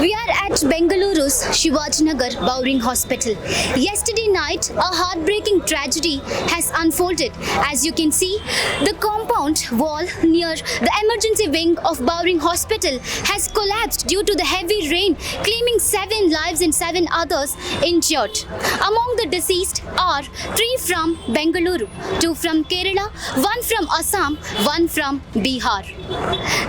We are at Bengaluru's Shivajinagar Bowring Hospital. Yesterday night, a heartbreaking tragedy has unfolded. As you can see, the compound wall near the emergency wing of Bowring Hospital has collapsed due to the heavy rain, claiming 7 lives and 7 others injured. Among the deceased are 3 from Bengaluru, 2 from Kerala, 1 from Assam, 1 from Bihar.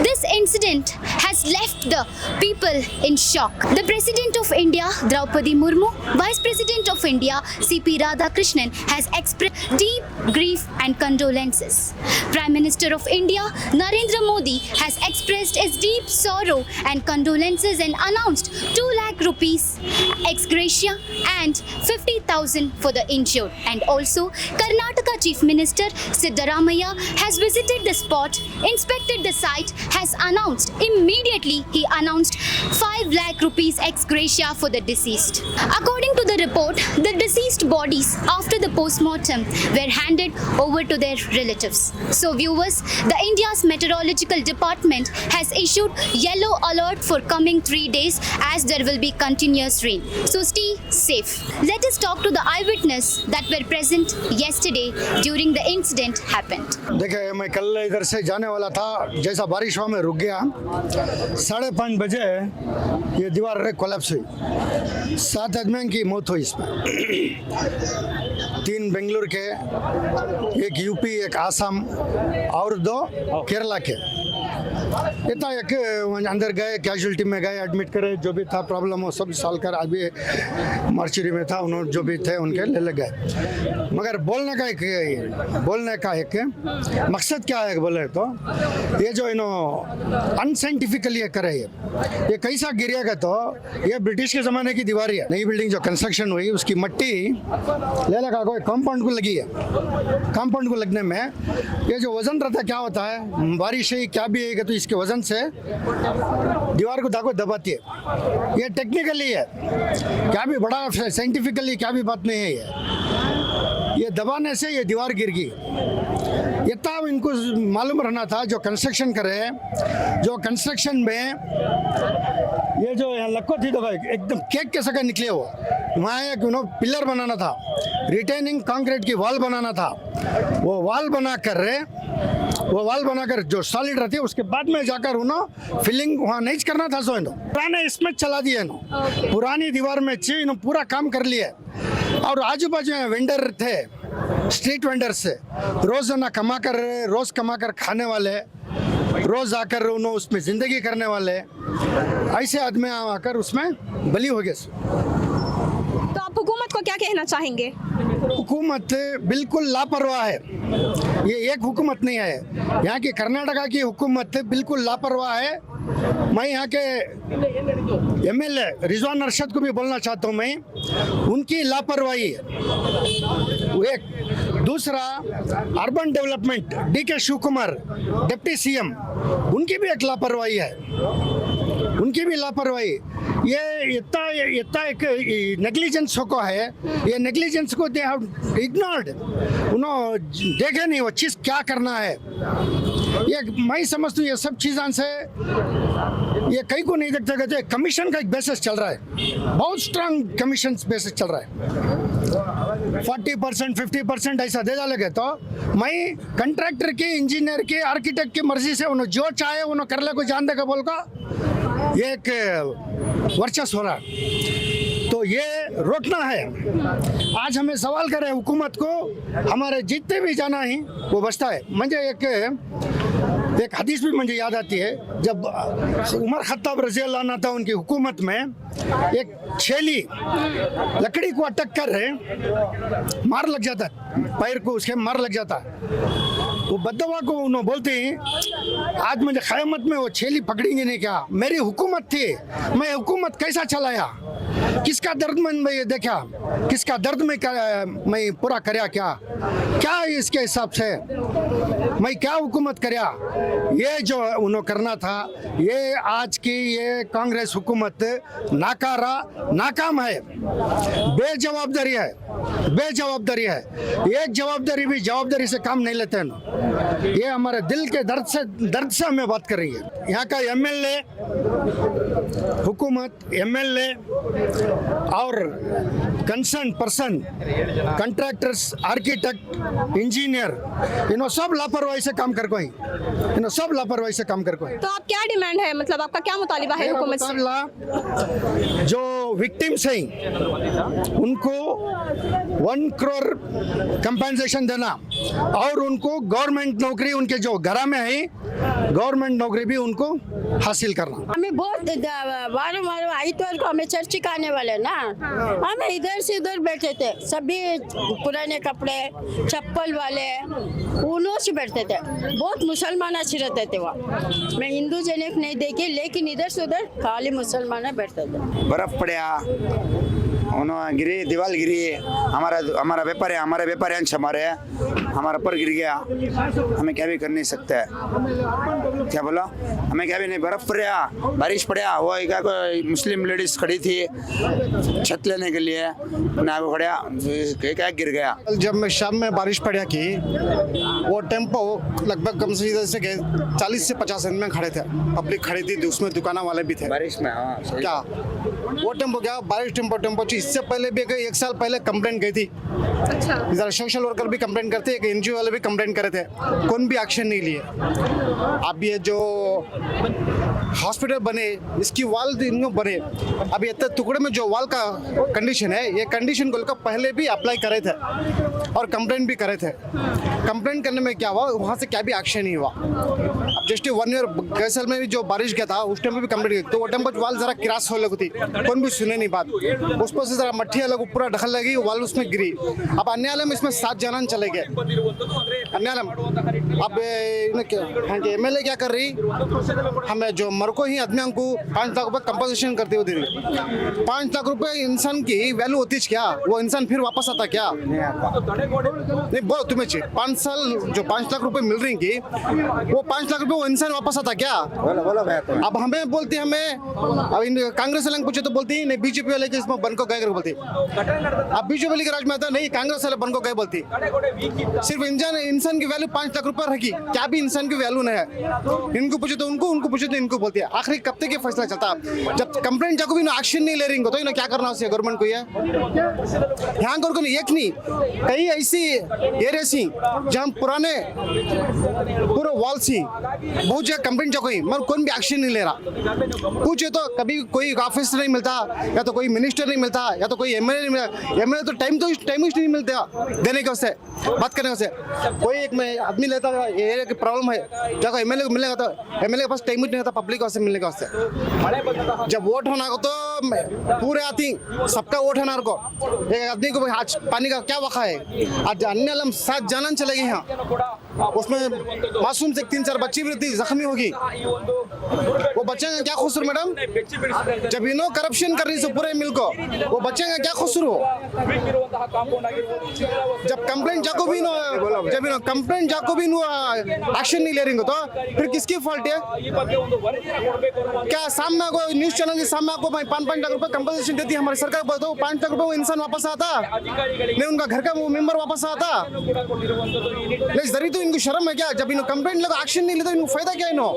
This incident has left the people in shock. The President of India, Draupadi Murmu, Vice President of India, C.P. Radhakrishnan, has expressed deep grief and condolences. Prime Minister of India, Narendra Modi, has expressed his deep sorrow and condolences and announced 2 lakh rupees ex gratia and 50,000 for the injured. And also, Karnataka Chief Minister Siddaramaiah has visited the spot, inspected the site, has announced immediately he announced 5 lakh rupees ex gratia for the deceased. According to the report, the deceased bodies after the post-mortem were handed over to their relatives. So viewers, the India's Meteorological Department has issued yellow alert for coming 3 days as there will be continuous rain. So stay safe. Let us talk to the eyewitness that were present yesterday during the incident happened. देखिए, मैं कल इधर से जाने वाला था, जैसा बारिश हुआ मैं रुक गया। 5:30 बजे ये दीवार कोलैप्स हुई, 7 आदमियों की मौत हुई इसमें। 3 बेंगलुरु के, 1 यूपी, 1 आसाम और 2 केरला के। इतना एक अंदर गए, कैजुअलिटी में गए, एडमिट करे, जो भी था प्रॉब्लम वो सब सॉल्व कर, अभी मार्चरी में था, उन्होंने जो भी थे उनके ले गए। मगर बोलने का एक मकसद क्या है बोले तो, ये जो अनसाइंटिफिकली करे, ये कैसा गिरेगा तो ये ब्रिटिश के ज़माने की दीवार है। नई बिल्डिंग जो कंस्ट्रक्शन हुई उसकी मट्टी ले लगा कोई कंपाउंड को लगी है। कंपाउंड को लगने में ये जो वजन रहता है, क्या होता है, बारिश है क्या भी है तो इसके वजन से दीवार को दबाती है। ये टेक्निकली है, क्या भी बड़ा साइंटिफिकली क्या भी बात नहीं है। ये दबाने से ये दीवार गिर गई। इतना इनको मालूम रहना था जो कंस्ट्रक्शन करे, जो कंस्ट्रक्शन में ये जो लक्को थी तो एकदम केक के सका निकले वो, वहाँ एक पिलर बनाना था, रिटेनिंग कंक्रीट की वॉल बनाना था। वो वॉल बनाकर जो सॉलिड रहती है उसके बाद में जाकर फिलिंग वहाँ नहीं करना था। सो पुराने इसमें चला दिए पुरानी दीवार में पूरा काम कर लिए। और आजू बाजू में वेंडर थे, स्ट्रीट वेंडर से रोज कमाकर खाने वाले, रोज आकर उसमें जिंदगी करने वाले, ऐसे आदमी आकर उसमें बली हो गए। तो आप हुकूमत को क्या कहना चाहेंगे? हुकूमत बिल्कुल लापरवाह है। ये एक हुकूमत नहीं है, यहाँ की कर्नाटका की हुकूमत बिल्कुल लापरवाह है। मैं यहाँ के MLA रिजवान अरशद को भी बोलना चाहता हूँ, मैं उनकी लापरवाही एक। दूसरा, urban development DK Shiv Kumar deputy CM, उनकी भी एक लापरवाही है, उनकी भी लापरवाही। ये इतना एक नेग्लिजेंस को है, ये नेग्लिजेंस को दे हैव इग्नोर्ड। उन्होंने देखे नहीं वो चीज़ क्या करना है। ये मैं समझता हूँ ये सब चीज़ों से ये कहीं को नहीं देखते कहते। कमीशन का एक बेसिस चल रहा है, बहुत स्ट्रांग कमीशन बेसिस चल रहा है। 40% 50% ऐसा दे डालेंगे तो मैं कंट्रैक्टर की, इंजीनियर की, आर्किटेक्ट की मर्जी से उन्होंने जो चाहे उन्होंने कर ले, को जान देगा बोल का ये एक वर्चस्व हो रहा है। तो ये रोकना है। आज हमें सवाल करें हुकूमत को, हमारे जितने भी जाना ही वो बचता है। मुझे एक हदीस भी मुझे याद आती है, जब उमर खत्ताब रज़ी अल्लाह अन्हु था, उनकी हुकूमत में एक छेली लकड़ी को अटक कर मार लग जाता, पैर को उसके मार लग जाता। वो बद्दवा को उन्होंने बोलते हैं आज मुझे क़यामत में वो छेली पकड़ेंगे नहीं क्या? मेरी हुकूमत थी, मैं हुकूमत कैसा चलाया, किसका दर्द मैं देखा, किसका दर्द मैं पूरा कराया, क्या इसके हिसाब से मैं क्या हुकूमत कराया। ये जो उन्होंने करना था, ये आज की ये कांग्रेस हुकूमत नाकाम है, बेजवाबदारी है। बेजवाबदारी है। एक जवाबदारी से काम नहीं लेते हैं ना। ये हमारे दिल के दर्द से हमें बात कर रही है। यहाँ का एमएलए, हुकूमत, एमएलए और concern person, contractors, architect, engineer, इन्हों सब लापरवाही से काम कर कोई, तो आप क्या डिमांड है, मतलब आपका क्या मुतालिबा है हुकूमत से? जो विक्टिम्स हैं उनको 1 करोड़ कंपनसेशन देना और उनको गवर्नमेंट नौकरी, उनके जो घर में है गवर्नमेंट नौकरी भी उनको हासिल करना। हमें बहुत वारं आइतवार को हमें चर्च का आने वाले ना, हम इधर से उधर बैठे थे, सभी पुराने कपड़े चप्पल वाले उन्हों से बैठते थे। बहुत मुसलमान अच्छे रहते थे वहाँ। मैं हिंदू जनक नहीं देखी, लेकिन इधर से उधर खाली मुसलमान बैठते थे। बर्फ पड़ा, उन्होंने गिरी, दीवार गिरी, हमारा व्यापार है, हमारे व्यापारियांश हमारा पर गिर गया। हमें क्या भी कर नहीं सकते। क्या बोला? हमें क्या भी नहीं। बर्फ पड़ा, बारिश पड़ा, वो एक मुस्लिम लेडीज खड़ी थी छत लेने के लिए, ना वो खड़ा क्या गिर गया। जब मैं शाम में बारिश पड़ा की, वो टेम्पो लगभग कम से 40 से 50 मिनट में खड़े थे, पब्लिक खड़ी थी, उसमें दुकाना वाले भी थे बारिश में। हाँ क्या वो टेम्पो क्या बारिश टेम्पो इससे पहले भी 1 साल पहले कंप्लेंट गई थी। अच्छा, इधर सोशल वर्कर भी कंप्लेंट करते हैं, एनजीओ वाले भी कंप्लेंट करे थे, कौन भी एक्शन नहीं लिए। अब ये जो हॉस्पिटल बने, इसकी वाल इनको बने, अब ये टुकड़े में जो वाल का कंडीशन है, ये कंडीशन को पहले भी अप्लाई करे थे और कंप्लेंट भी करे थे। कंप्लेंट करने में क्या हुआ, वहाँ से क्या भी एक्शन नहीं हुआ। अब जस्ट 1 ईयर गए साल में भी जो बारिश गया था, उस टाइम पे भी कंप्लेंट की, तो वो टाइम पर वाल जरा क्रॉस हो लगी थी, कौन भी सुने नहीं बात। उस पर से जरा मट्ठी अलग पूरा ढकल लगी, वाल उसमें गिरी। अब अन्यालय में इसमें 7 जन चले गए अन्यालय। अब एमएलए क्या कर रही, हमें जो मरको ही आदमियों को 5 लाख रुपए कंपनसेशन करते हुए दे रही। 5 लाख रुपए इंसान की वैल्यू होती है क्या? वो इंसान फिर वापस आता क्या? नहीं बोलो तुम्हें चाहिए 5 साल जो 5 लाख रुपए मिल रही की, वो 5 लाख रुपए वो इंसान वापस आता क्या? बोलो भैया। अब हमें बोलती, हमें अब कांग्रेस वाले पूछे तो बोलती नहीं, बीजेपी वाले के इसमें बन को गए बोलती। अब बीजेपी वाले के राज में आता नहीं, कांग्रेस वाले बन को गए बोलती। सिर्फ इंसान की वैल्यू 5 लाख रुपए रखी, क्या भी इंसान की वैल्यू नहीं है। इनको पूछे तो उनको पूछे तो इनको बोलती है। आखिरी कब तक ये फैसला चलता? जब कंप्लेंट जाको भी एक्शन नहीं ले रही तो इन्हें क्या करना है गवर्नमेंट को? ये यहाँ को एक नहीं, कई ऐसी एरिया सी जहाँ पुराने पूरे वॉल सी बहुत जगह कंप्लेंट जाको ही, मगर कौन भी एक्शन नहीं ले रहा। पूछे तो कभी कोई ऑफिसर नहीं मिलता, या तो कोई मिनिस्टर नहीं मिलता, या तो कोई एमएलए नहीं मिलता। एमएलए तो टाइम नहीं मिलता देने के उससे, बात करने से। कोई एक में आदमी लेता है, एरिया की प्रॉब्लम है, जब एमएलए को मिलेगा तो एमएलए के पास टाइम नहीं होता पब्लिक से मिलने का उससे। जब वोट होना को तो पूरे आती सबका वोट होना को, एक आदमी को आज पानी का क्या वक़ा है। आज अन्य 7 जानन चले गए यहाँ, उसमें मासूम से 3-4 बच्ची भी थी, जख्मी होगी। वो बच्चे का क्या कसूर मैडम? जब इन्हों करप्शन कर रही है पूरे मिल को, वो बच्चे का क्या कसूर हो? जब कंप्लेंट जाको भी एक्शन नहीं ले रही तो फिर किसकी फॉल्ट है? क्या सामने को न्यूज चैनल के सामने आपको 5 लाख रुपए कंपनसेशन देती है हमारी सरकार, बोलते हो 5 लाख रुपए वो इंसान वापस आता नहीं, उनका घर का वो मेंबर वापस आता नहीं। जरूरी तो इनको शर्म है क्या? जब इन्हों कंप्लेंट लगा एक्शन नहीं लेते, इनको फायदा क्या? इन्हों